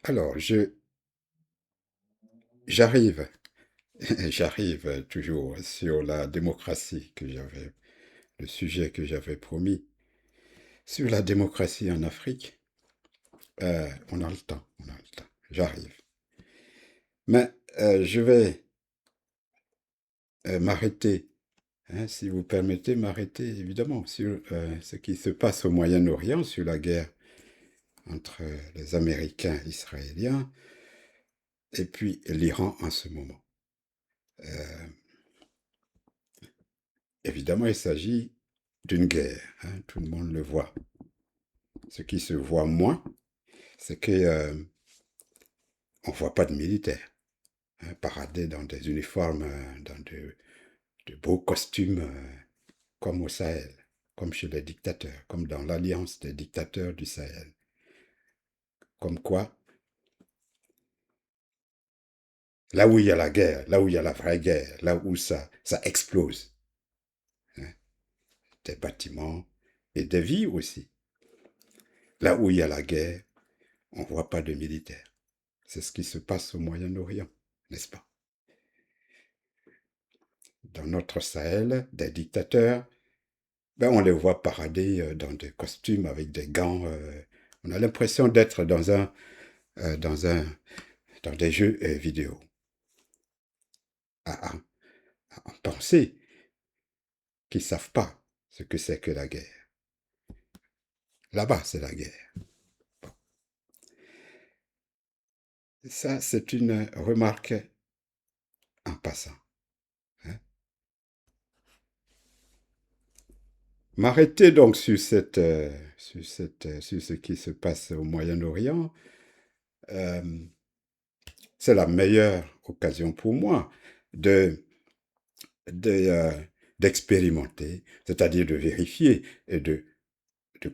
Alors, j'arrive, j'arrive toujours sur la démocratie le sujet que j'avais promis. Sur la démocratie en Afrique, on a le temps, on a le temps. J'arrive. Mais je vais m'arrêter, hein, si vous permettez, m'arrêter évidemment sur ce qui se passe au Moyen-Orient, sur la guerre entre les Américains israéliens et puis l'Iran en ce moment. Euh, Évidemment, il s'agit d'une guerre, hein, tout le monde le voit. Ce qui se voit moins, c'est que on voit pas de militaires, hein, parader dans des uniformes, dans de beaux costumes, comme au Sahel, comme chez les dictateurs, comme dans l'alliance des dictateurs du Sahel. Comme quoi, là où il y a la guerre, là où il y a la vraie guerre, là où ça explose, hein, des bâtiments et des vies aussi. Là où il y a la guerre, on ne voit pas de militaires. C'est ce qui se passe au Moyen-Orient, n'est-ce pas? Dans notre Sahel, des dictateurs, ben on les voit parader dans des costumes avec des gants. On a l'impression d'être euh, dans un, dans des jeux vidéo. À, à- à penser qu'ils ne savent pas ce que c'est que la guerre. Là-bas, c'est la guerre. Bon. Ça, c'est une remarque en passant, hein. M'arrêter donc sur ce qui se passe au Moyen-Orient, euh, c'est la meilleure occasion pour moi de, de, d'expérimenter, c'est-à-dire de vérifier et de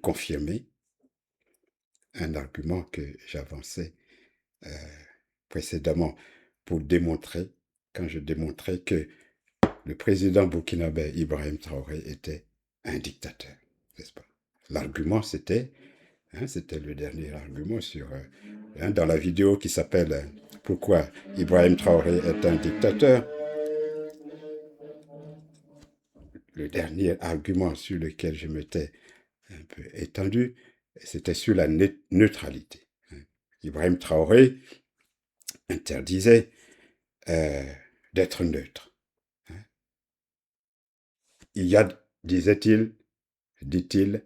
confirmer un argument que j'avançais euh, précédemment pour démontrer, quand je démontrais que le président burkinabé Ibrahim Traoré était un dictateur, n'est-ce pas? L'argument, c'était le dernier argument dans la vidéo qui s'appelle Pourquoi Ibrahim Traoré est un dictateur. Le dernier argument sur lequel je m'étais un peu étendu, c'était sur la neutralité. Ibrahim Traoré interdisait euh, d'être neutre. Il y a, disait-il, dit-il,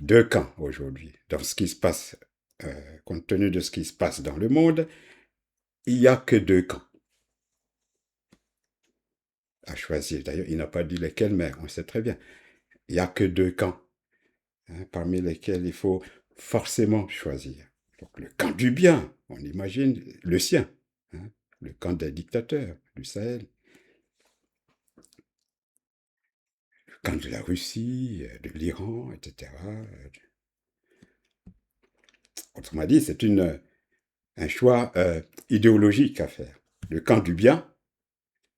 deux camps aujourd'hui. Dans ce qui se passe, compte tenu de ce qui se passe dans le monde, il n'y a que deux camps à choisir. D'ailleurs, il n'a pas dit lesquels, mais on sait très bien. Il n'y a que deux camps, hein, parmi lesquels il faut forcément choisir. Donc, le camp du bien, on imagine le sien, hein, le camp des dictateurs du Sahel, le camp de la Russie, de l'Iran, etc. Autrement dit, c'est un choix idéologique à faire. Le camp du bien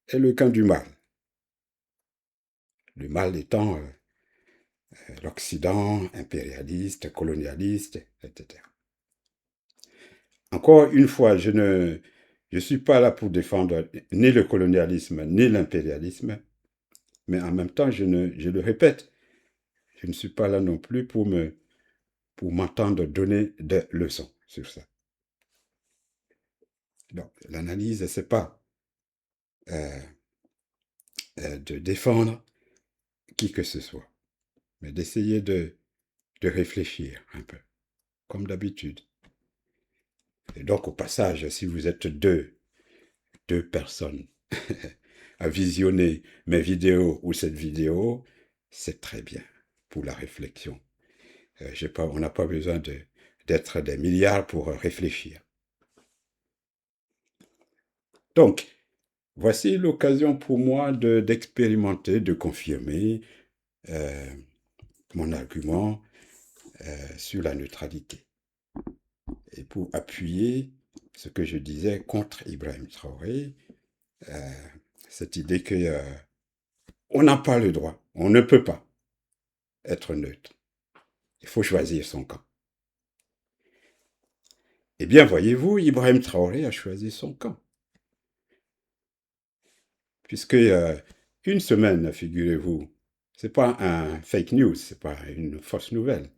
et le camp du mal. Le mal étant l'Occident impérialiste, colonialiste, etc. Encore une fois, je suis pas là pour défendre ni le colonialisme ni l'impérialisme, mais en même temps, je le répète, je ne suis pas là non plus pour m'entendre donner des leçons sur ça. Donc, l'analyse, c'est pas euh, de défendre qui que ce soit, mais d'essayer de réfléchir un peu, comme d'habitude. Et donc, au passage, si vous êtes deux personnes à visionner mes vidéos ou cette vidéo, c'est très bien pour la réflexion. On n'a pas besoin d'être des milliards pour réfléchir. Donc, voici l'occasion pour moi d'expérimenter, de confirmer euh, mon argument sur la neutralité. Et pour appuyer ce que je disais contre Ibrahim Traoré, euh, cette idée que on n'a pas le droit, on ne peut pas être neutre. Il faut choisir son camp. Eh bien, voyez-vous, Ibrahim Traoré a choisi son camp. Puisque une semaine, figurez-vous, c'est pas un fake news, c'est pas une fausse nouvelle.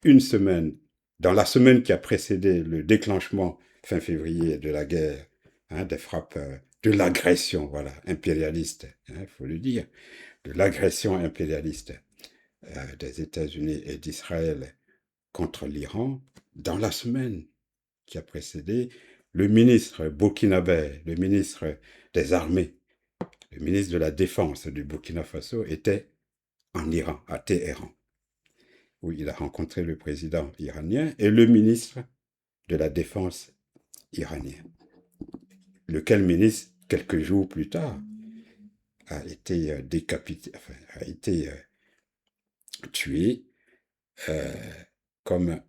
Une semaine, dans la semaine qui a précédé le déclenchement fin février de la guerre, des frappes, de l'agression, voilà, impérialiste, il faut le dire, de l'agression impérialiste des États-Unis et d'Israël contre l'Iran, dans la semaine qui a précédé, le ministre burkinabé, le ministre des armées, le ministre de la Défense du Burkina Faso était en Iran, à Téhéran, où il a rencontré le président iranien et le ministre de la Défense iranien, lequel ministre, quelques jours plus tard, a été décapité, enfin, a été tué euh, comme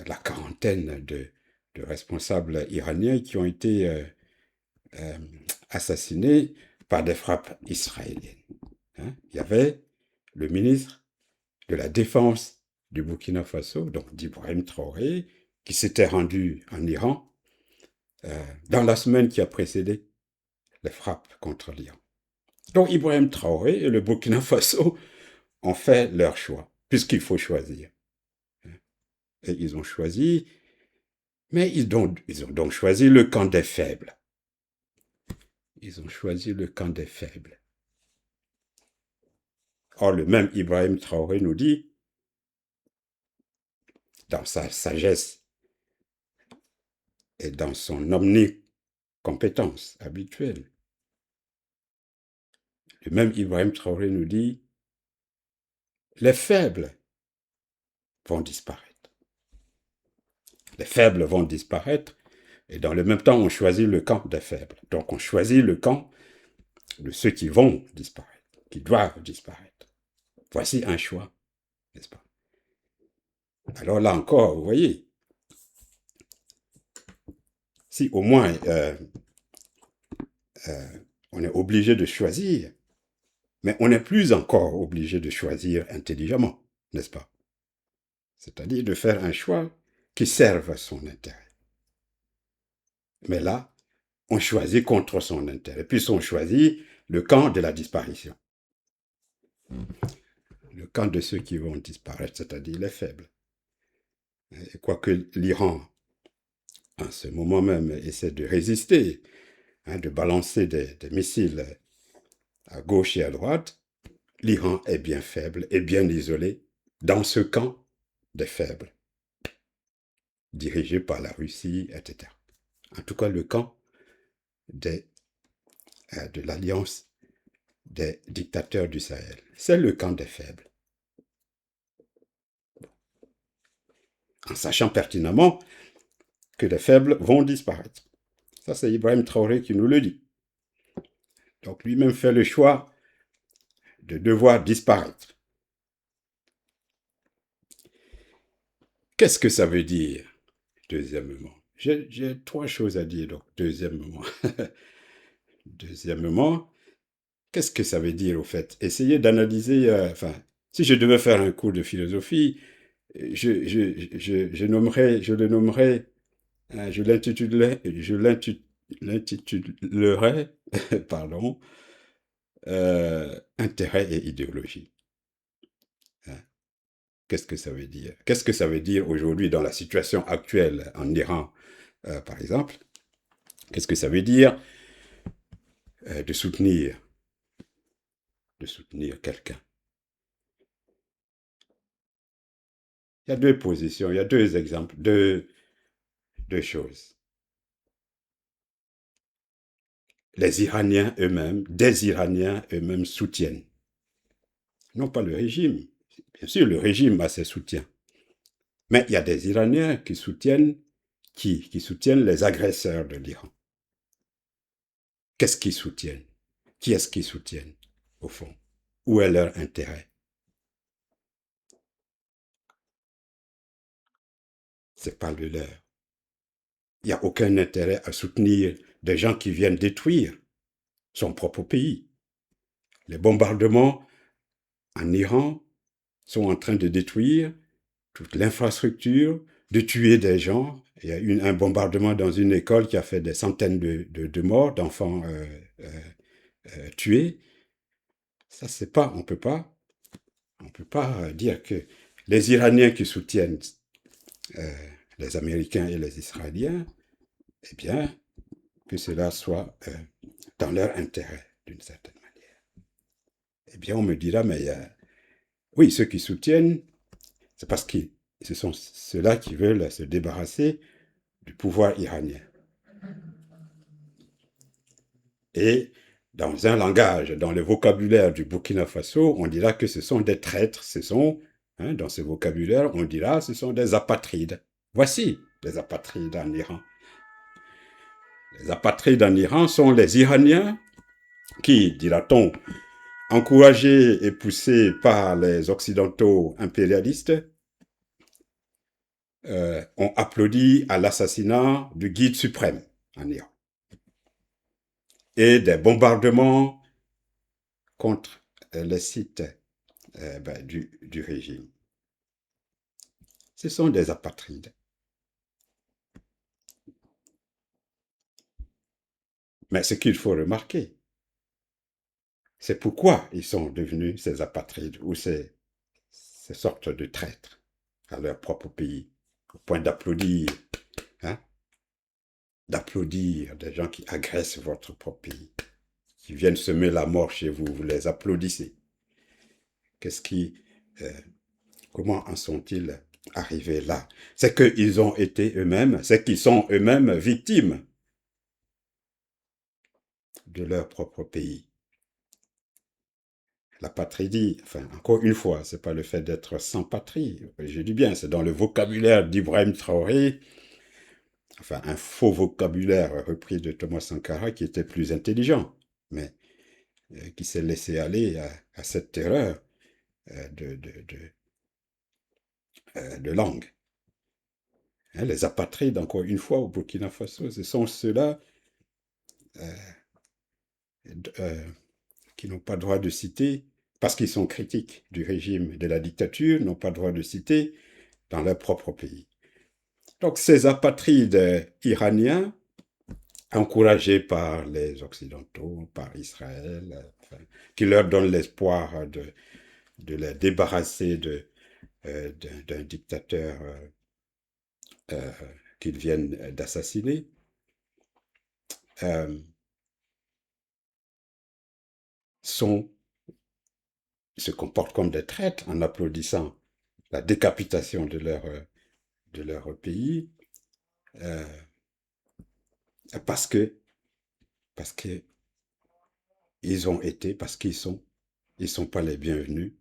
la quarantaine de responsables iraniens qui ont été euh, assassinés par des frappes israéliennes. Il y avait le ministre de la Défense du Burkina Faso, donc d'Ibrahim Traoré, qui s'était rendu en Iran dans la semaine qui a précédé les frappes contre l'Iran. Donc Ibrahim Traoré et le Burkina Faso ont fait leur choix, puisqu'il faut choisir. Et ils ont choisi, mais ils ont donc choisi le camp des faibles. Ils ont choisi le camp des faibles. Or, le même Ibrahim Traoré nous dit, dans sa sagesse et dans son omnicompétence habituelle, le même Ibrahim Traoré nous dit, les faibles vont disparaître. Les faibles vont disparaître, et dans le même temps, on choisit le camp des faibles. Donc, on choisit le camp de ceux qui vont disparaître, qui doivent disparaître. Voici un choix, n'est-ce pas? Alors là encore, vous voyez, si au moins on est obligé de choisir, mais on n'est plus encore obligé de choisir intelligemment, n'est-ce pas? C'est-à-dire de faire un choix qui serve son intérêt. Mais là, on choisit contre son intérêt, puis on choisit le camp de la disparition. Le camp de ceux qui vont disparaître, c'est-à-dire les faibles. Et quoique l'Iran, en ce moment même, essaie de résister, de balancer des missiles à gauche et à droite, l'Iran est bien faible et bien isolé dans ce camp des faibles, dirigé par la Russie, etc. En tout cas, le camp de l'alliance des dictateurs du Sahel. C'est le camp des faibles. En sachant pertinemment que les faibles vont disparaître. Ça, c'est Ibrahim Traoré qui nous le dit. Donc lui-même fait le choix de devoir disparaître. Qu'est-ce que ça veut dire, deuxièmement? J'ai trois choses à dire, donc, deuxièmement. Deuxièmement, qu'est-ce que ça veut dire, au fait? Essayez d'analyser, si je devais faire un cours de philosophie, je le nommerais, l'intitulerais, pardon, intérêt et idéologie. Qu'est-ce que ça veut dire? Qu'est-ce que ça veut dire aujourd'hui dans la situation actuelle en Iran, par exemple? Qu'est-ce que ça veut dire de soutenir quelqu'un? Il y a deux positions, il y a deux exemples, deux choses. Les Iraniens eux-mêmes, des Iraniens eux-mêmes soutiennent. Non pas le régime. Bien sûr, le régime a ses soutiens. Mais il y a des Iraniens qui soutiennent qui soutiennent les agresseurs de l'Iran. Qu'est-ce qu'ils soutiennent? Qui est-ce qu'ils soutiennent, au fond? Où est leur intérêt? C'est pas le leur. Il n'y a aucun intérêt à soutenir des gens qui viennent détruire son propre pays. Les bombardements en Iran sont en train de détruire toute l'infrastructure de tuer des gens. Il y a eu un bombardement dans une école qui a fait des centaines de morts, d'enfants tués. Ça, c'est pas, on peut pas dire que les Iraniens qui soutiennent euh, les Américains et les Israéliens, eh bien, que cela soit dans leur intérêt, d'une certaine manière. Eh bien, on me dira, mais oui, ceux qui soutiennent, c'est parce que ce sont ceux-là qui veulent se débarrasser du pouvoir iranien. Et dans un langage, dans le vocabulaire du Burkina Faso, on dira que ce sont des traîtres, ce sont, dans ce vocabulaire, on dira ce sont des apatrides. Voici les apatrides en Iran. Les apatrides en Iran sont les Iraniens qui, dira-t-on, encouragés et poussés par les Occidentaux impérialistes, ont applaudi à l'assassinat du guide suprême en Iran et des bombardements contre les sites du régime. Ce sont des apatrides. Mais ce qu'il faut remarquer, c'est pourquoi ils sont devenus ces apatrides ou ces sortes de traîtres à leur propre pays, au point d'applaudir, hein, d'applaudir des gens qui agressent votre propre pays, qui viennent semer la mort chez vous, vous les applaudissez. Qu'est-ce qui, euh, comment en sont-ils arrivés là? C'est qu'ils ont été eux-mêmes, c'est qu'ils sont eux-mêmes victimes de leur propre pays. La patrie, enfin, encore une fois, c'est pas le fait d'être sans patrie. Je dis bien, c'est dans le vocabulaire d'Ibrahim Traoré, enfin, un faux vocabulaire repris de Thomas Sankara qui était plus intelligent, mais qui s'est laissé aller à cette terreur de langue. Hein, les apatrides, encore une fois, au Burkina Faso, ce sont ceux-là euh, qui n'ont pas droit de citer, parce qu'ils sont critiques du régime et de la dictature, n'ont pas droit de citer dans leur propre pays. Donc ces apatrides iraniens, encouragés par les Occidentaux, par Israël, enfin, qui leur donnent l'espoir de les débarrasser d'un dictateur euh, qu'ils viennent d'assassiner, euh, sont, se comportent comme des traîtres en applaudissant la décapitation de leur pays, euh, parce que, parce que ils ont été, parce ils sont pas les bienvenus,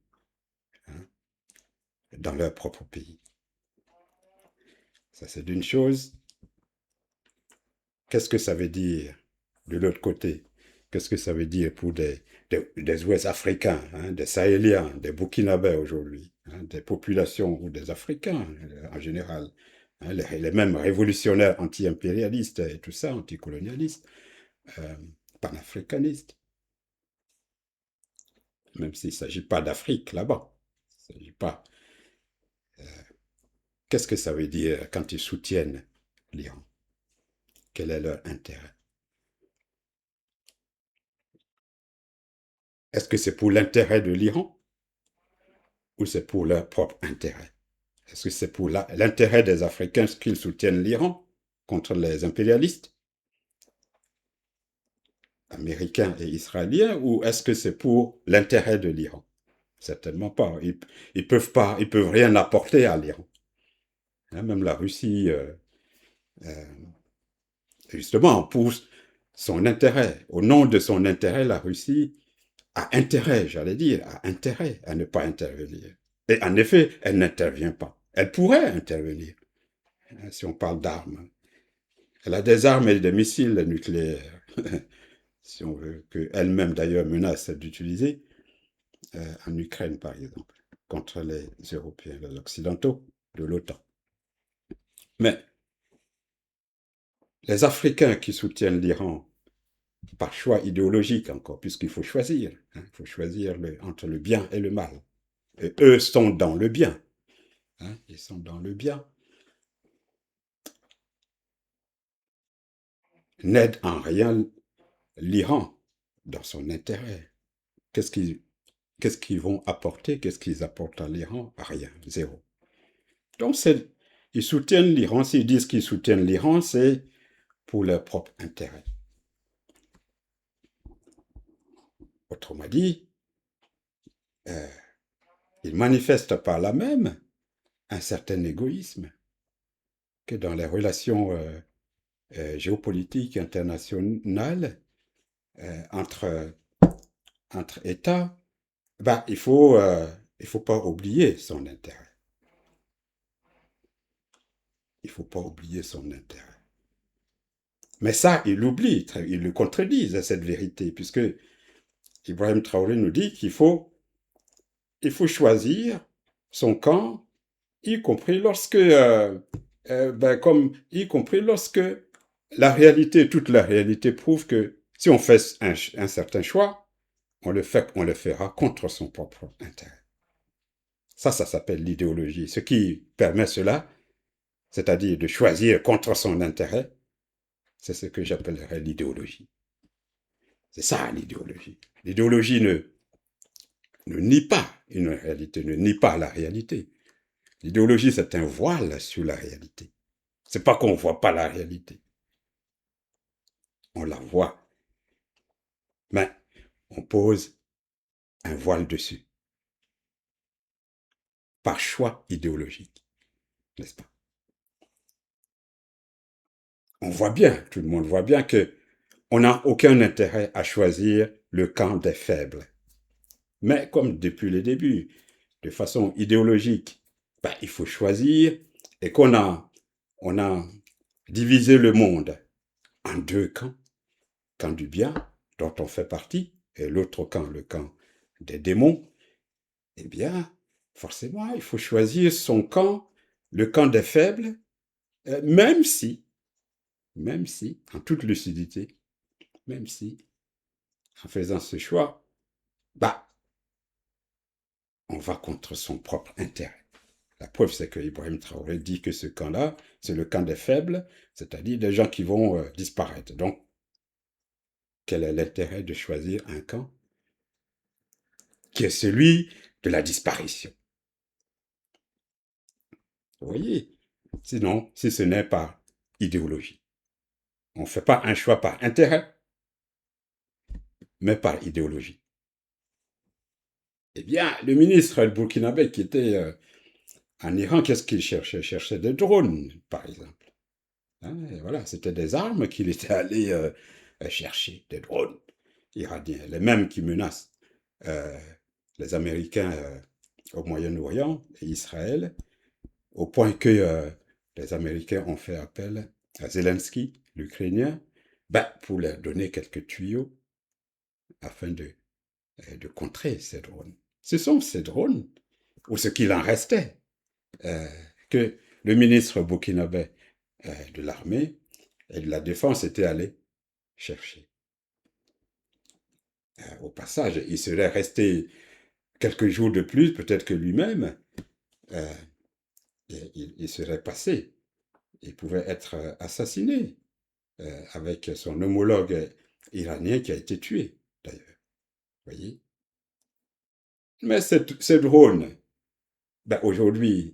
hein, dans leur propre pays. Ça, c'est d'une chose. Qu'est-ce que ça veut dire de l'autre côté? Qu'est-ce que ça veut dire pour des Ouest africains, hein, des Sahéliens, des Burkinabés aujourd'hui, hein, des populations ou des Africains en général, hein, les mêmes révolutionnaires anti-impérialistes et tout ça, anticolonialistes, euh, panafricanistes, même s'il ne s'agit pas d'Afrique là-bas. Il s'agit pas. Qu'est-ce que ça veut dire quand ils soutiennent l'Iran? Quel est leur intérêt? Est-ce que c'est pour l'intérêt de l'Iran ou c'est pour leur propre intérêt? Est-ce que c'est pour l'intérêt des Africains qu'ils soutiennent l'Iran contre les impérialistes américains et israéliens ou est-ce que c'est pour l'intérêt de l'Iran? Certainement pas. Ils peuvent pas, ils peuvent rien apporter à l'Iran. Hein, même la Russie, euh, justement, pour son intérêt, au nom de son intérêt, la Russie a intérêt, j'allais dire, a intérêt à ne pas intervenir. Et en effet, elle n'intervient pas. Elle pourrait intervenir, hein, si on parle d'armes. Elle a des armes et des missiles nucléaires, si on veut, qu'elle-même d'ailleurs menace d'utiliser en Ukraine, par exemple, contre les Européens, les Occidentaux de l'OTAN. Mais les Africains qui soutiennent l'Iran, par choix idéologique encore, puisqu'il faut choisir, hein, il faut choisir entre le bien et le mal. Et eux sont dans le bien. Hein, ils sont dans le bien. n'aide en rien l'Iran dans son intérêt. Qu'est-ce qu'ils vont apporter? Qu'est-ce qu'ils apportent à l'Iran? Rien, zéro. Donc, ils soutiennent l'Iran. S'ils disent qu'ils soutiennent l'Iran, c'est pour leur propre intérêt. Autrement dit, euh, ils manifestent par là même un certain égoïsme que dans les relations géopolitiques internationales entre, entre États, bah, il faut pas oublier son intérêt. Il faut pas oublier son intérêt. Mais ça, ils l'oublient, ils le contredisent à cette vérité, puisque Ibrahim Traoré nous dit il faut choisir son camp, y compris lorsque, y compris lorsque la réalité, toute la réalité prouve que si on fait un certain choix, on le fera contre son propre intérêt. Ça s'appelle l'idéologie. Ce qui permet cela, c'est-à-dire de choisir contre son intérêt, c'est ce que j'appellerais l'idéologie. C'est ça l'idéologie. L'idéologie ne nie pas une réalité, ne nie pas la réalité. L'idéologie, c'est un voile sur la réalité. C'est pas qu'on ne voit pas la réalité. On la voit. Mais on pose un voile dessus. Par choix idéologique. N'est-ce pas? On voit bien, tout le monde voit bien que on n'a aucun intérêt à choisir le camp des faibles. Mais comme depuis le début, de façon idéologique, ben, il faut choisir et on a divisé le monde en deux camps. Camp du bien, dont on fait partie, et l'autre camp, le camp des démons, eh bien, forcément, il faut choisir son camp, le camp des faibles, même si, en toute lucidité, même si, en faisant ce choix, bah, on va contre son propre intérêt. La preuve, c'est que Ibrahim Traoré dit que ce camp-là, c'est le camp des faibles, c'est-à-dire des gens qui vont disparaître. Donc, quel est l'intérêt de choisir un camp qui est celui de la disparition? Vous voyez? Sinon, si ce n'est pas idéologie. On ne fait pas un choix par intérêt, mais par idéologie. Eh bien, le ministre burkinabé qui était en Iran, qu'est-ce qu'il cherchait? Il cherchait des drones, par exemple. Hein, voilà, c'était des armes qu'il était allé chercher, des drones iraniens, les mêmes qui menacent euh, les Américains au Moyen-Orient et Israël, au point que les Américains ont fait appel à Zelensky, l'Ukrainien, ben, pour leur donner quelques tuyaux afin de contrer ces drones. Ce sont ces drones, ou ce qu'il en restait, euh, que le ministre burkinabé de l'armée et de la défense était allé chercher. Au passage, il serait resté quelques jours de plus, peut-être que lui-même, euh, il serait passé. Il pouvait être assassiné avec son homologue iranien qui a été tué, d'ailleurs. Voyez. Mais ces drones, ben aujourd'hui,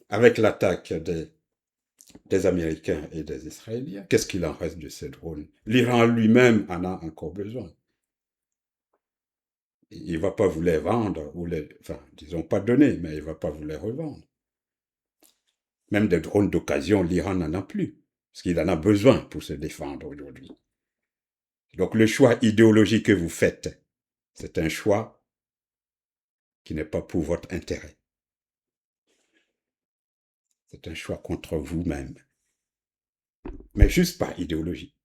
avec l'attaque des Américains et des Israéliens, qu'est-ce qu'il en reste de ces drones? L'Iran lui-même en a encore besoin. Il ne va pas vous les vendre, enfin, disons pas donner, mais il ne va pas vous les revendre. Même des drones d'occasion, l'Iran n'en a plus, parce qu'il en a besoin pour se défendre aujourd'hui. Donc le choix idéologique que vous faites, c'est un choix qui n'est pas pour votre intérêt. C'est un choix contre vous-même, mais juste par idéologie.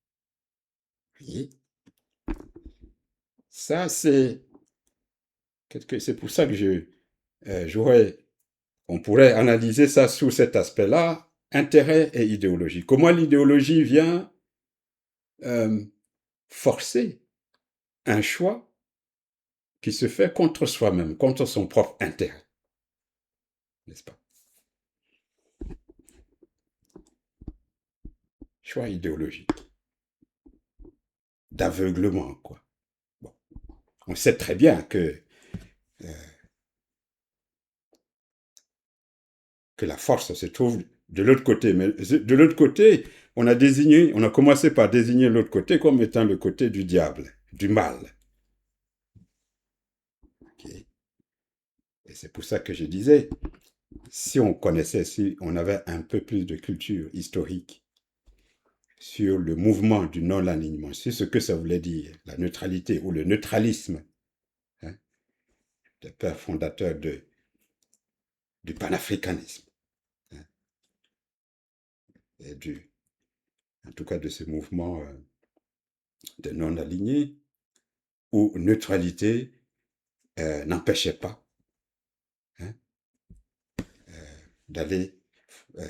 Vous voyez? Ça, c'est pour ça que on pourrait analyser ça sous cet aspect-là, intérêt et idéologie. Comment l'idéologie vient euh, forcer un choix qui se fait contre soi-même, contre son propre intérêt, n'est-ce pas? Choix idéologique. d'aveuglement, quoi. Bon. On sait très bien que la force se trouve de l'autre côté. Mais de l'autre côté, on a commencé par désigner l'autre côté comme étant le côté du diable, du mal. Okay. Et c'est pour ça que je disais, si on avait un peu plus de culture historique sur le mouvement du non-alignement, sur ce que ça voulait dire, la neutralité ou le neutralisme, hein, des pères fondateurs du panafricanisme, hein, et en tout cas de ce mouvement de non-alignés, où neutralité n'empêchait pas, hein, d'aller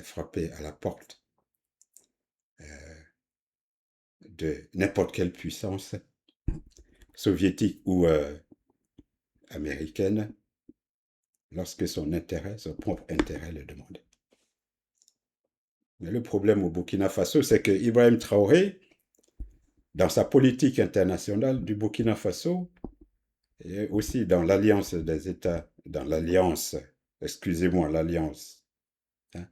frapper à la porte de n'importe quelle puissance soviétique ou américaine lorsque son propre intérêt le demandait. Mais le problème au Burkina Faso, c'est que Ibrahim Traoré, dans sa politique internationale du Burkina Faso, et aussi dans l'alliance des États, l'alliance, hein,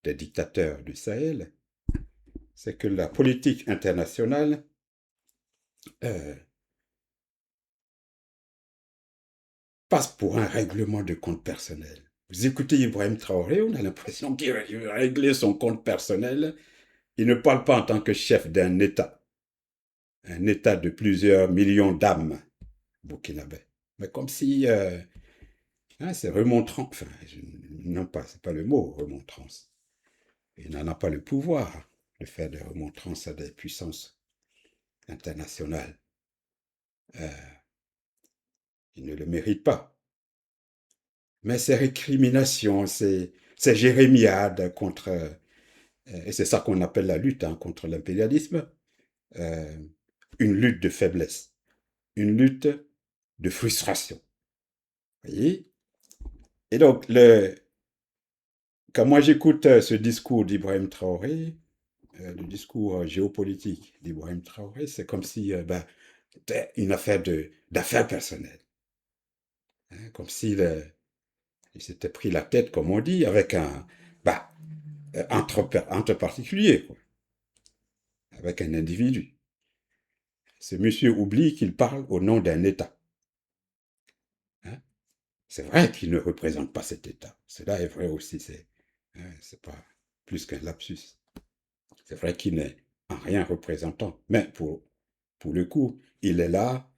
des dictateurs du Sahel, c'est que la politique internationale passe pour un règlement de compte personnel. Vous écoutez Ibrahim Traoré, on a l'impression qu'il veut régler son compte personnel. Il ne parle pas en tant que chef d'un État, un État de plusieurs millions d'âmes burkinabés. Mais comme si, c'est remontrant, enfin, non pas, c'est pas le mot, remontrance. Il n'en a pas le pouvoir de faire des remontrances à des puissances internationales. Il ne le mérite pas. Mais ces récriminations, ces jérémiades contre, et c'est ça qu'on appelle la lutte, hein, contre l'impérialisme, une lutte de faiblesse, une lutte de frustration. Vous voyez? Et donc, quand moi j'écoute ce discours d'Ibrahim Traoré, le discours géopolitique d'Ibrahim Traoré, c'est comme si c'était une affaire d'affaires personnelles. Hein, comme s'il s'était pris la tête, comme on dit, avec entre particuliers, quoi, avec un individu. Ce monsieur oublie qu'il parle au nom d'un État. Hein? C'est vrai qu'il ne représente pas cet État. Cela est vrai aussi, c'est pas plus qu'un lapsus. C'est vrai qu'il n'est en rien représentant, mais pour le coup, il est là,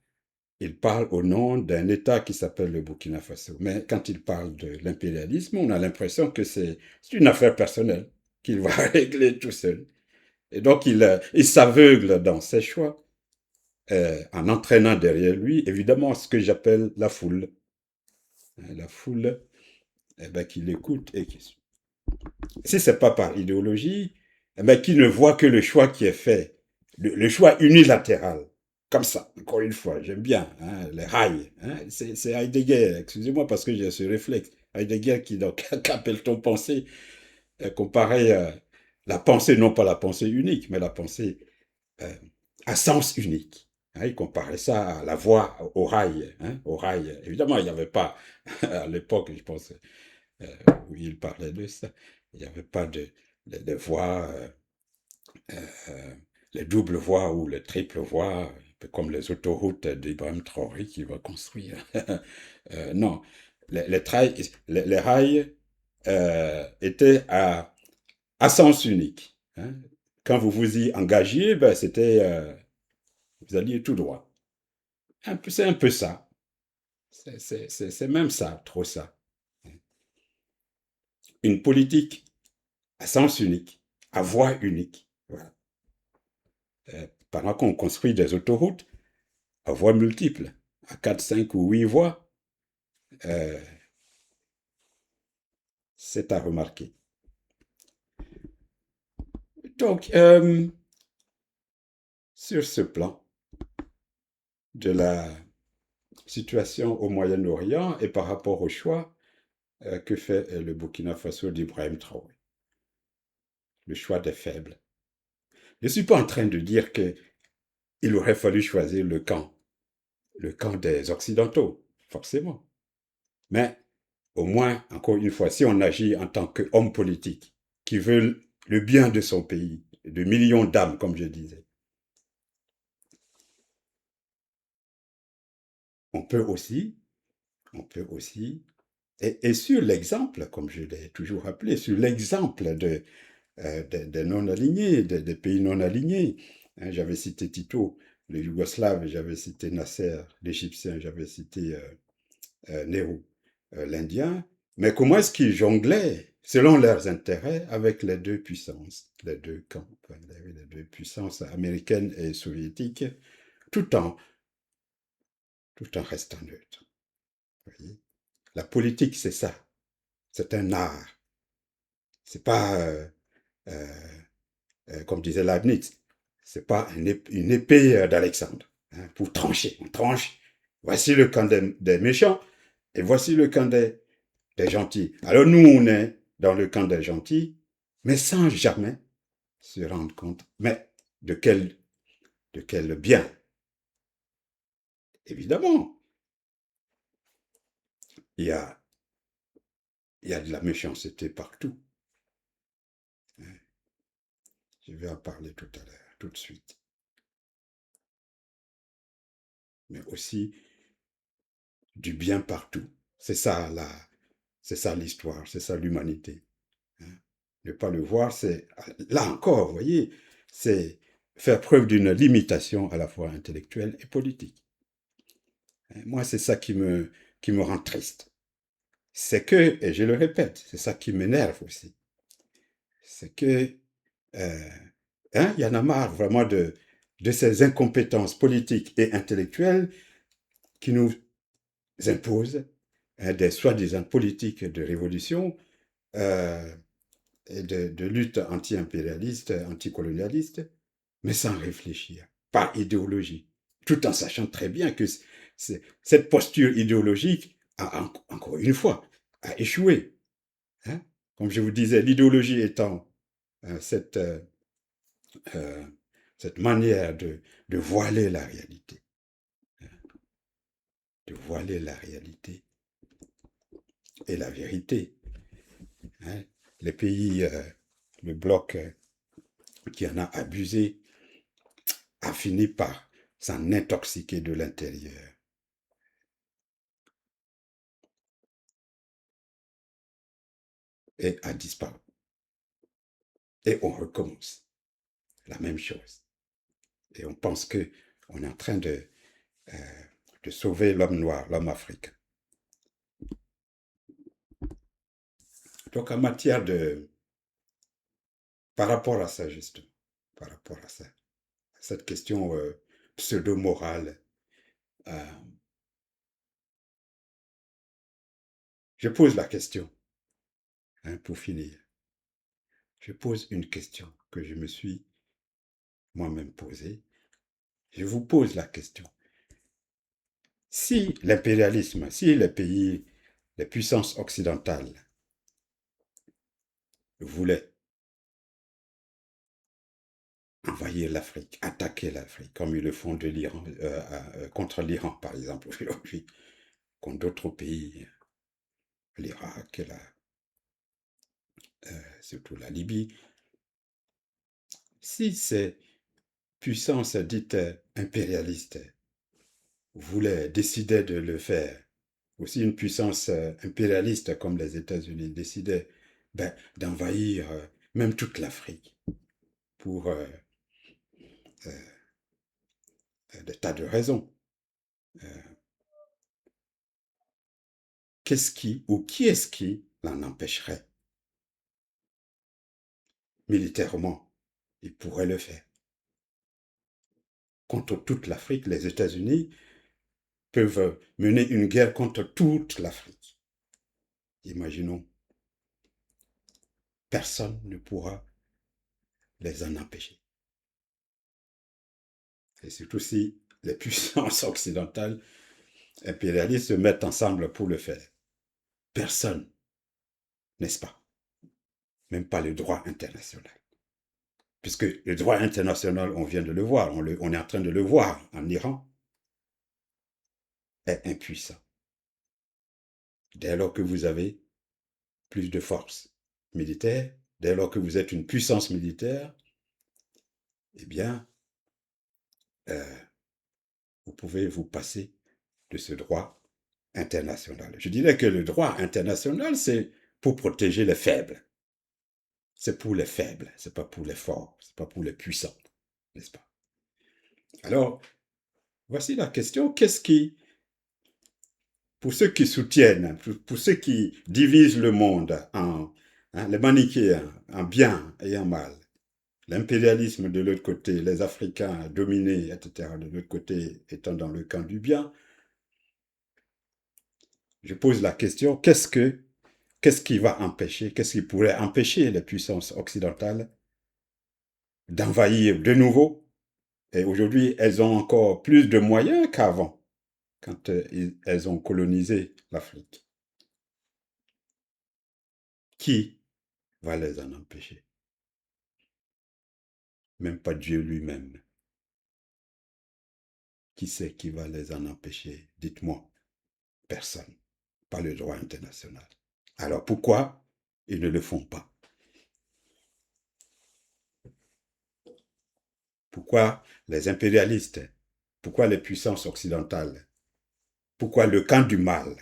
il parle au nom d'un État qui s'appelle le Burkina Faso. Mais quand il parle de l'impérialisme, on a l'impression que c'est une affaire personnelle qu'il va régler tout seul. Et donc, il s'aveugle dans ses choix, en entraînant derrière lui, évidemment, ce que j'appelle la foule. La foule, qui l'écoute et qui suit. Si ce n'est pas par idéologie, qui ne voit que le choix qui est fait, le choix unilatéral, comme ça, encore une fois, j'aime bien, hein, les rails. Hein, c'est Heidegger, excusez-moi parce que j'ai ce réflexe. Heidegger qui, donc, qu'appelle-t-on pensée, comparait la pensée, non pas la pensée unique, mais la pensée à sens unique. Hein, il comparait ça à la voie au rail. Hein, au rail. Évidemment, il n'y avait pas, à l'époque, je pense, où il parlait de ça, il n'y avait pas de voies, les doubles voies ou les triples voies, comme les autoroutes d'Ibrahim Traoré qui va construire. Non, les rails étaient à sens unique. Hein. Quand vous vous y engagiez, vous alliez tout droit. C'est un peu ça. C'est même ça, trop ça. Une politique à sens unique, à voie unique. Voilà. Pendant qu'on construit des autoroutes à voies multiples, à 4, 5 ou 8 voies, c'est à remarquer. Donc, sur ce plan de la situation au Moyen-Orient et par rapport au choix que fait le Burkina Faso d'Ibrahim Traoré, le choix des faibles. Je ne suis pas en train de dire que il aurait fallu choisir le camp des Occidentaux, forcément. Mais au moins, encore une fois, si on agit en tant qu'homme politique qui veut le bien de son pays, de millions d'âmes, comme je disais, on peut aussi, on peut aussi, et sur l'exemple, comme je l'ai toujours rappelé, sur l'exemple des non-alignés, des pays non-alignés, hein, j'avais cité Tito, le Yougoslave, j'avais cité Nasser, l'Égyptien, j'avais cité Nehru, l'Indien, mais comment est-ce qu'ils jonglaient, selon leurs intérêts, avec les deux puissances, les deux camps, enfin, les deux puissances américaines et soviétiques, tout en, tout en restant neutre. Vous voyez. La politique, c'est ça. C'est un art. C'est pas, comme disait Leibniz, c'est pas une épée d'Alexandre, hein, pour trancher. On tranche. Voici le camp des méchants et voici le camp des gentils. Alors nous, on est dans le camp des gentils, mais sans jamais se rendre compte, mais de quel bien. Évidemment, il y a, il y a de la méchanceté partout. Je vais en parler tout à l'heure, tout de suite. Mais aussi du bien partout. C'est ça l'histoire, c'est ça l'humanité. Hein. Ne pas le voir, c'est, là encore, vous voyez, c'est faire preuve d'une limitation à la fois intellectuelle et politique. Moi, c'est ça qui me rend triste. C'est que, et je le répète, c'est ça qui m'énerve aussi, c'est que, euh, hein, il y en a marre vraiment de ces incompétences politiques et intellectuelles qui nous imposent, hein, des soi-disant politiques de révolution euh, et de lutte anti-impérialiste, anticolonialiste, mais sans réfléchir, par idéologie, tout en sachant très bien que cette posture idéologique, encore une fois, a échoué. Hein. Comme je vous disais, l'idéologie étant euh, cette, euh, euh, cette manière de voiler la réalité, de voiler la réalité et la vérité. Hein. Les pays, le bloc qui en a abusé, a fini par s'en intoxiquer de l'intérieur et a disparu. Et on recommence la même chose. Et on pense que on est en train de sauver l'homme noir, l'homme africain. Donc en matière de... Par rapport à ça, justement, par rapport à ça, cette question pseudo-morale, euh, je pose la question, hein, pour finir. Je pose une question que je me suis moi-même posée. Je vous pose la question. Si l'impérialisme, si les pays, les puissances occidentales voulaient envahir l'Afrique, attaquer l'Afrique, comme ils le font de l'Iran, contre l'Iran, par exemple, aujourd'hui, contre d'autres pays, l'Irak, surtout la Libye. Si ces puissances dites impérialistes décidaient de le faire, ou si une puissance impérialiste comme les États-Unis décidait d'envahir même toute l'Afrique pour des tas de raisons, euh, qu'est-ce qui ou qui est-ce qui l'en empêcherait militairement? Ils pourraient le faire. Contre toute l'Afrique, les États-Unis peuvent mener une guerre contre toute l'Afrique. Imaginons, personne ne pourra les en empêcher. Et surtout si les puissances occidentales impérialistes se mettent ensemble pour le faire. Personne, n'est-ce pas? Même pas le droit international. Puisque le droit international, on vient de le voir, on est en train de le voir en Iran, est impuissant. Dès lors que vous avez plus de force militaire, dès lors que vous êtes une puissance militaire, eh bien, euh, vous pouvez vous passer de ce droit international. Je dirais que le droit international, c'est pour protéger les faibles. C'est pour les faibles, c'est pas pour les forts, c'est pas pour les puissants, n'est-ce pas? Alors, voici la question, pour ceux qui soutiennent, pour ceux qui divisent le monde en les manichéens, en bien et en mal, l'impérialisme de l'autre côté, les Africains dominés, etc., de l'autre côté étant dans le camp du bien, je pose la question, qu'est-ce qui va empêcher, qu'est-ce qui pourrait empêcher les puissances occidentales d'envahir de nouveau? Et aujourd'hui, elles ont encore plus de moyens qu'avant, quand elles ont colonisé l'Afrique. Qui va les en empêcher? Même pas Dieu lui-même. Qui c'est qui va les en empêcher? Dites-moi. Personne. Pas le droit international. Alors pourquoi ils ne le font pas? Pourquoi les impérialistes? Pourquoi les puissances occidentales? Pourquoi le camp du mal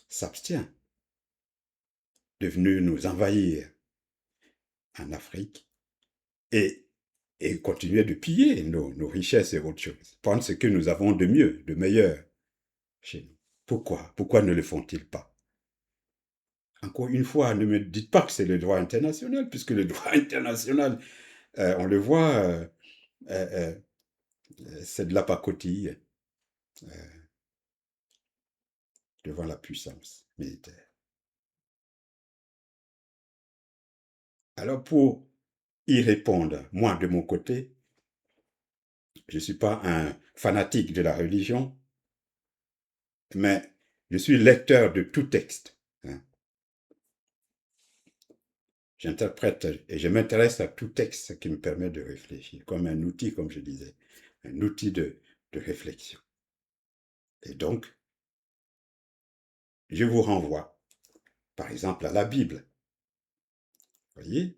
s'abstient de venir nous envahir en Afrique et, et continuer de piller nos richesses et autres choses? Prendre ce que nous avons de mieux, de meilleur chez nous. Pourquoi? Pourquoi ne le font-ils pas? Encore une fois, ne me dites pas que c'est le droit international, puisque le droit international, on le voit, euh, c'est de la pacotille devant la puissance militaire. Alors pour y répondre, moi de mon côté, je ne suis pas un fanatique de la religion, mais je suis lecteur de tout texte. Hein. J'interprète et je m'intéresse à tout texte qui me permet de réfléchir, comme un outil, comme je disais, un outil de réflexion. Et donc, je vous renvoie, par exemple, à la Bible. Vous voyez,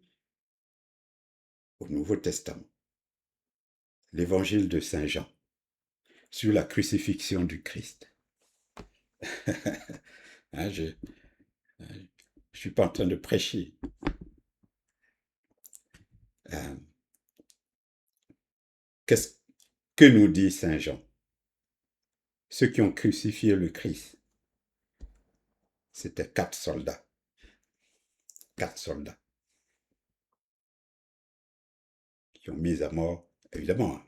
au Nouveau Testament, l'évangile de Saint Jean, sur la crucifixion du Christ. Hein, je ne suis pas en train de prêcher. Euh, Qu'est-ce que nous dit Saint Jean? Ceux qui ont crucifié le Christ, c'était 4 soldats. 4 soldats qui ont mis à mort, évidemment,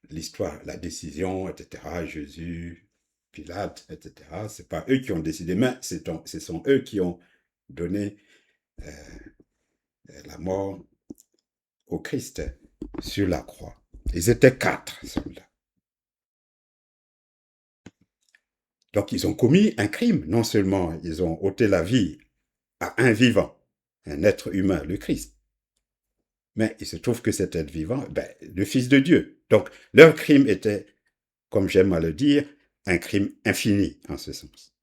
l'histoire, la décision, etc., Jésus, Pilate, etc., c'est pas eux qui ont décidé, mais ce sont eux qui ont donné la mort au Christ sur la croix. Ils étaient 4 soldats. Donc ils ont commis un crime. Non seulement ils ont ôté la vie à un vivant, un être humain, le Christ, mais il se trouve que cet être vivant, le Fils de Dieu. Donc leur crime était, comme j'aime à le dire, un crime infini en ce sens.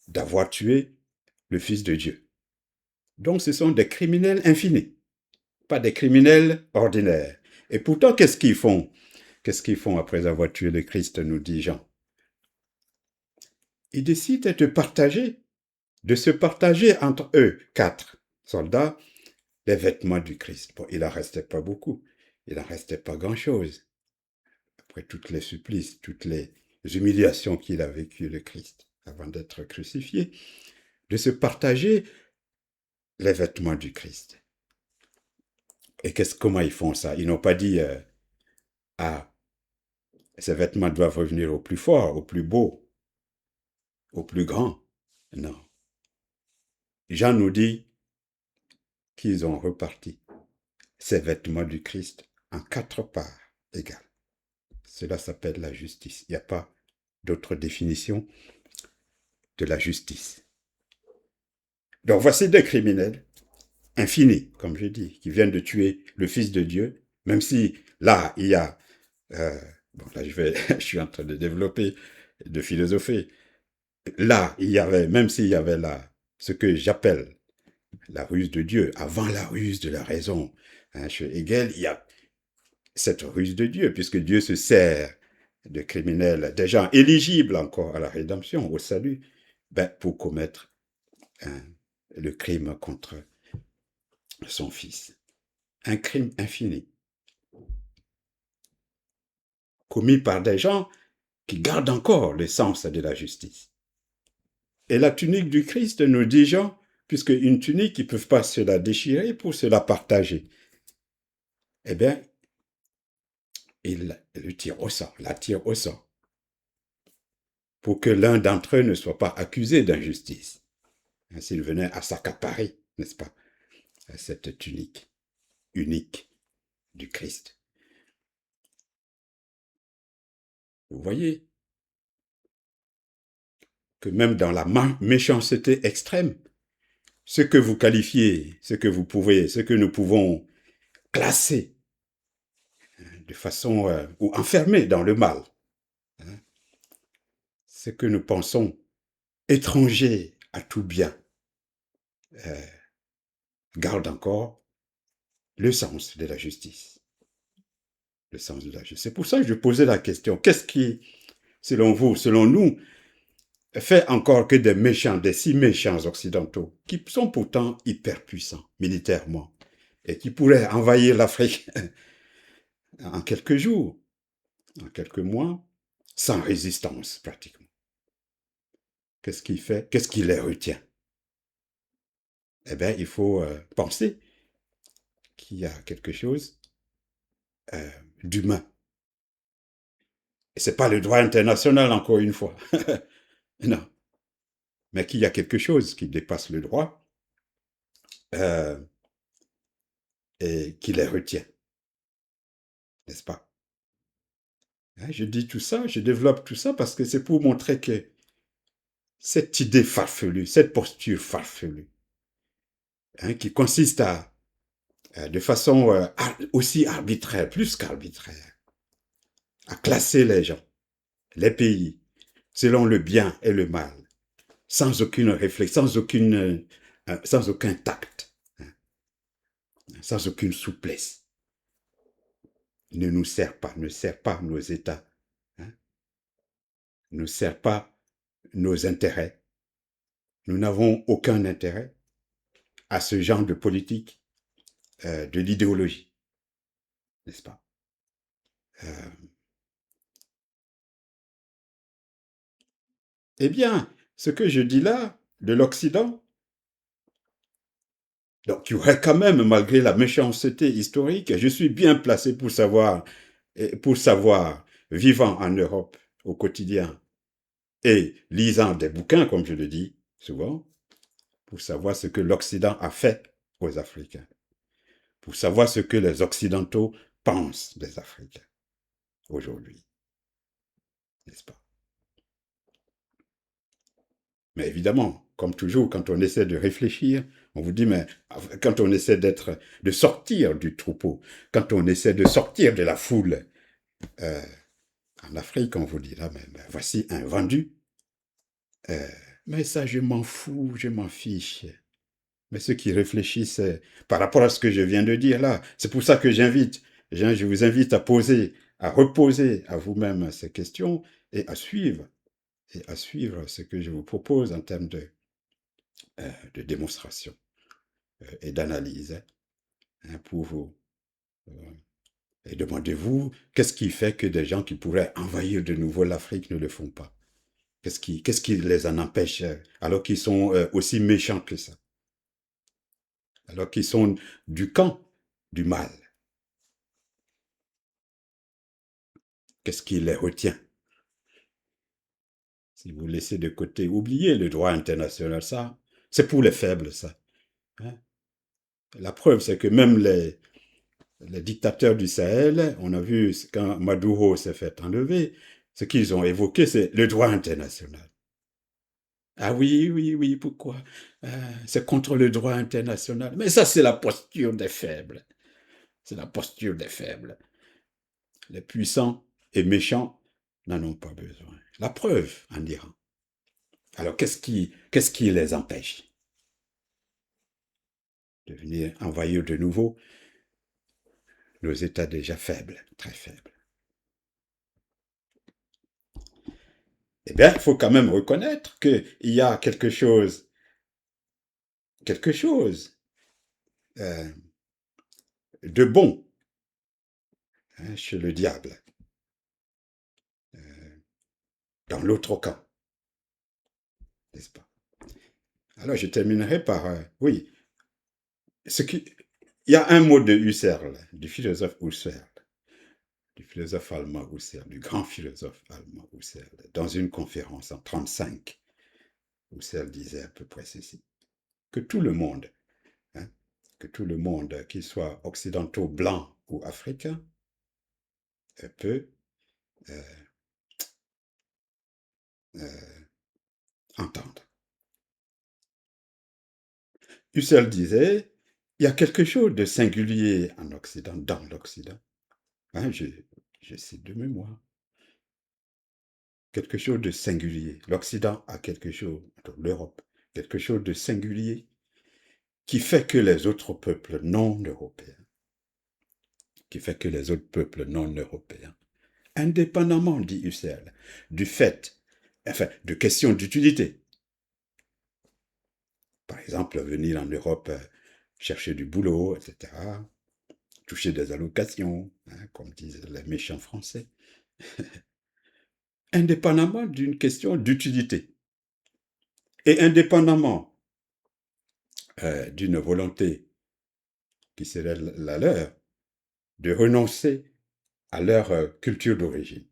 D'avoir tué le Fils de Dieu. Donc ce sont des criminels infinis, pas des criminels ordinaires. Et pourtant, qu'est-ce qu'ils font? Qu'est-ce qu'ils font après avoir tué le Christ, nous dit Jean? Ils décident de se partager entre eux, 4 soldats, les vêtements du Christ. Bon, il n'en restait pas beaucoup, il n'en restait pas grand-chose. Après toutes les supplices, toutes les humiliations qu'il a vécues, le Christ, avant d'être crucifié, de se partager les vêtements du Christ. Et comment ils font ça? Ils n'ont pas dit ah, ces vêtements doivent revenir au plus fort, au plus beau, au plus grand. Non. Jean nous dit qu'ils ont reparti ces vêtements du Christ en 4 parts égales. Cela s'appelle la justice. Il n'y a pas d'autre définition de la justice. Donc voici des criminels infinie, comme je dis, qui viennent de tuer le Fils de Dieu, même si là, il y a... bon, là, je suis en train de développer, de philosopher. Là, il y avait, même s'il y avait là, ce que j'appelle la ruse de Dieu, avant la ruse de la raison, hein, chez Hegel, il y a cette ruse de Dieu, puisque Dieu se sert de criminels, des gens éligibles encore à la rédemption, au salut, ben, pour commettre hein, le crime contre son Fils. Un crime infini, commis par des gens qui gardent encore le sens de la justice. Et la tunique du Christ, nous disons, puisque une tunique, ils ne peuvent pas se la déchirer pour se la partager. Eh bien, ils le tirent au sort, la tirent au sort, pour que l'un d'entre eux ne soit pas accusé d'injustice. S'il venait à s'accaparer, n'est-ce pas, cette tunique unique du Christ. Vous voyez que même dans la méchanceté extrême, ce que vous qualifiez, ce que vous pouvez, ce que nous pouvons classer de façon ou enfermer dans le mal, hein, ce que nous pensons étranger à tout bien, garde encore le sens de la justice. Le sens de la justice. C'est pour ça que je posais la question, qu'est-ce qui, selon vous, selon nous, fait encore que des méchants, des si méchants occidentaux, qui sont pourtant hyper puissants militairement, et qui pourraient envahir l'Afrique en quelques jours, en quelques mois, sans résistance pratiquement. Qu'est-ce qui fait, qu'est-ce qui les retient? Eh bien, il faut penser qu'il y a quelque chose d'humain. Et ce n'est pas le droit international, encore une fois. Non. Mais qu'il y a quelque chose qui dépasse le droit euh, et qui les retient. N'est-ce pas? Hein, je dis tout ça, je développe tout ça parce que c'est pour montrer que cette idée farfelue, cette posture farfelue, hein, qui consiste à, de façon aussi arbitraire, plus qu'arbitraire, à classer les gens, les pays, selon le bien et le mal, sans aucune réflexion, sans aucun tact, hein, sans aucune souplesse, ne nous sert pas, ne sert pas nos États, hein, ne sert pas nos intérêts. Nous n'avons aucun intérêt à ce genre de politique, de l'idéologie, n'est-ce pas? Euh, eh bien, ce que je dis là, de l'Occident, donc il y aurait quand même, malgré la méchanceté historique, je suis bien placé pour savoir, vivant en Europe au quotidien et lisant des bouquins, comme je le dis souvent, pour savoir ce que l'Occident a fait aux Africains, pour savoir ce que les Occidentaux pensent des Africains aujourd'hui, n'est-ce pas? Mais évidemment, comme toujours, quand on essaie de réfléchir, on vous dit, mais quand on essaie de sortir du troupeau, quand on essaie de sortir de la foule, euh, en Afrique, on vous dit, là, mais voici un vendu. Euh, mais ça, je m'en fous, je m'en fiche. Mais ceux qui réfléchissent par rapport à ce que je viens de dire là, c'est pour ça que je vous invite à poser, à reposer à vous-même ces questions et à suivre ce que je vous propose en termes de démonstration et d'analyse hein, pour vous. Et demandez-vous, qu'est-ce qui fait que des gens qui pourraient envahir de nouveau l'Afrique ne le font pas? Qu'est-ce qui les en empêche alors qu'ils sont aussi méchants que ça? Alors qu'ils sont du camp du mal? Qu'est-ce qui les retient? Si vous laissez de côté, oubliez le droit international, ça, c'est pour les faibles, ça. Hein. La preuve, c'est que même les dictateurs du Sahel, on a vu quand Maduro s'est fait enlever, ce qu'ils ont évoqué, c'est le droit international. Ah oui, oui, oui, pourquoi? C'est contre le droit international. Mais ça, c'est la posture des faibles. C'est la posture des faibles. Les puissants et méchants n'en ont pas besoin. La preuve en Iran. Alors, qu'est-ce qui les empêche de venir envahir de nouveau nos États déjà faibles, très faibles? Eh bien, il faut quand même reconnaître qu'il y a quelque chose euh, de bon, hein, chez le diable, euh, dans l'autre camp, n'est-ce pas? Alors, je terminerai par, oui, ce qui, il y a un mot de Husserl, du philosophe Husserl, du philosophe allemand Husserl, du grand philosophe allemand Husserl, dans une conférence en 1935, Husserl disait à peu près ceci, que tout le monde, hein, que tout le monde, qu'il soit occidentaux, blancs ou africains, peut euh, euh, entendre. Husserl disait, il y a quelque chose de singulier en Occident, dans l'Occident. Hein, je cite de mémoire. Quelque chose de singulier. L'Occident a quelque chose, l'Europe, quelque chose de singulier qui fait que les autres peuples non européens, qui fait que les autres peuples non européens, indépendamment, dit Husserl, du fait, enfin, de questions d'utilité. Par exemple, venir en Europe chercher du boulot, etc., toucher des allocations, hein, comme disent les méchants français, indépendamment d'une question d'utilité et indépendamment d'une volonté qui serait la leur de renoncer à leur culture d'origine,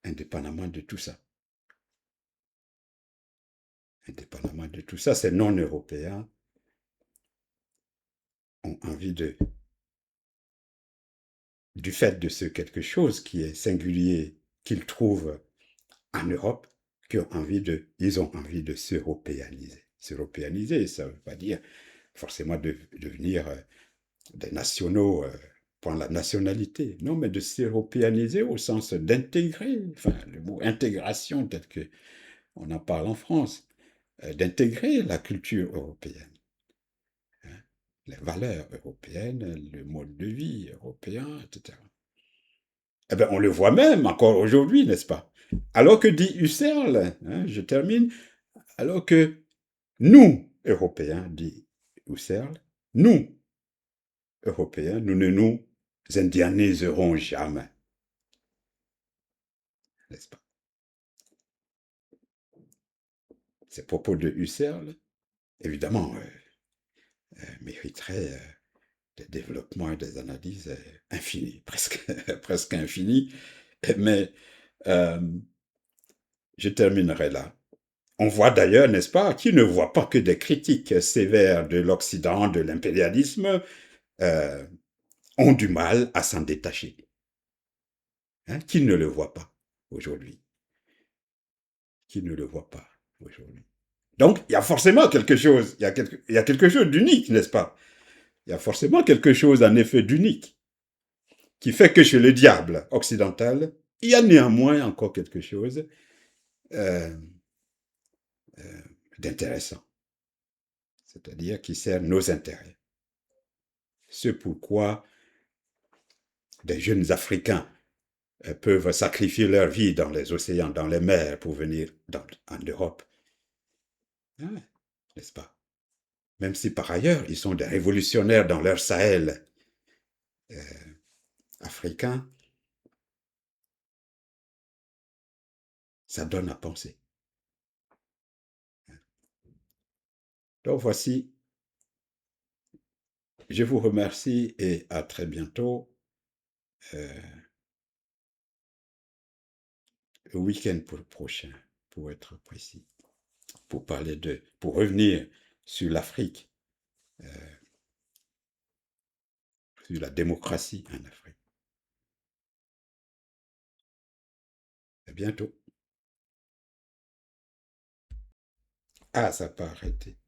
indépendamment de tout ça. Indépendamment de tout ça, ces non-européens ont envie du fait de ce quelque chose qui est singulier qu'ils trouvent en Europe, ils ont envie de s'européaniser. S'européaniser, ça ne veut pas dire forcément de devenir des nationaux pour la nationalité, non, mais de s'européaniser au sens d'intégrer, enfin, le mot intégration, peut-être qu'on en parle en France, d'intégrer la culture européenne, hein, les valeurs européennes, le mode de vie européen, etc. Eh bien, on le voit même encore aujourd'hui, n'est-ce pas? Alors que dit Husserl, hein, je termine, alors que nous, Européens, dit Husserl, nous, Européens, nous ne nous indianiserons jamais, n'est-ce pas? Ces propos de Husserl, évidemment, mériteraient des développements et des analyses infinis, presque, presque infinis, mais euh, je terminerai là. On voit d'ailleurs, n'est-ce pas, qui ne voit pas que des critiques sévères de l'Occident, de l'impérialisme, euh, ont du mal à s'en détacher. Hein, qui ne le voit pas aujourd'hui? Qui ne le voit pas aujourd'hui? Donc, il y a forcément quelque chose, il y a quelque chose d'unique, n'est-ce pas? Il y a forcément quelque chose, en effet, d'unique, qui fait que chez le diable occidental, il y a néanmoins encore quelque chose euh, euh, d'intéressant, c'est-à-dire qui sert nos intérêts. C'est pourquoi des jeunes Africains peuvent sacrifier leur vie dans les océans, dans les mers, pour venir en Europe. Ah, n'est-ce pas? Même si par ailleurs, ils sont des révolutionnaires dans leur Sahel euh, africain, ça donne à penser. Donc voici, je vous remercie et à très bientôt, euh, le week-end prochain, pour être précis, pour revenir sur l'Afrique, euh, sur la démocratie en Afrique. À bientôt. Ah, ça n'a pas arrêté.